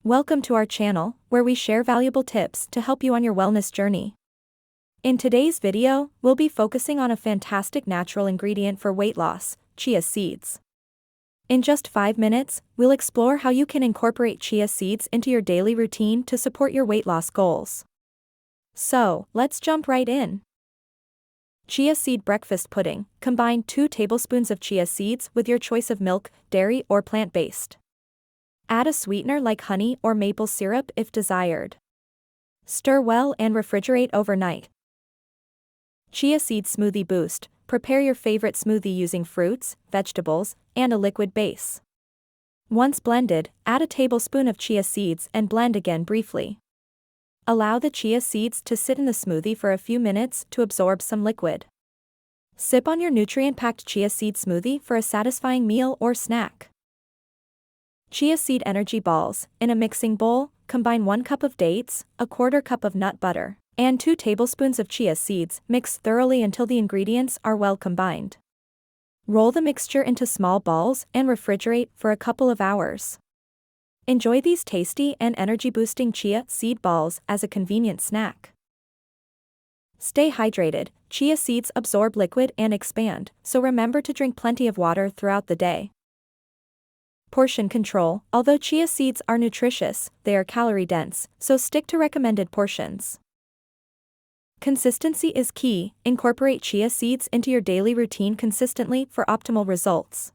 Welcome to our channel, where we share valuable tips to help you on your wellness journey. In today's video, we'll be focusing on a fantastic natural ingredient for weight loss, chia seeds. In just 5 minutes, we'll explore how you can incorporate chia seeds into your daily routine to support your weight loss goals. So, let's jump right in. Chia seed breakfast pudding. Combine 2 tablespoons of chia seeds with your choice of milk, dairy, or plant-based. Add a sweetener like honey or maple syrup if desired. Stir well and refrigerate overnight. Chia seed smoothie boost. Prepare your favorite smoothie using fruits, vegetables, and a liquid base. Once blended, add a tablespoon of chia seeds and blend again briefly. Allow the chia seeds to sit in the smoothie for a few minutes to absorb some liquid. Sip on your nutrient-packed chia seed smoothie for a satisfying meal or snack. Chia seed energy balls. In a mixing bowl, combine 1 cup of dates, a 1/4 cup of nut butter, and 2 tablespoons of chia seeds. Mix thoroughly until the ingredients are well combined. Roll the mixture into small balls and refrigerate for a couple of hours. Enjoy these tasty and energy-boosting chia seed balls as a convenient snack. Stay hydrated. Chia seeds absorb liquid and expand, so remember to drink plenty of water throughout the day. Portion control. Although chia seeds are nutritious, they are calorie-dense, so stick to recommended portions. Consistency is key. Incorporate chia seeds into your daily routine consistently for optimal results.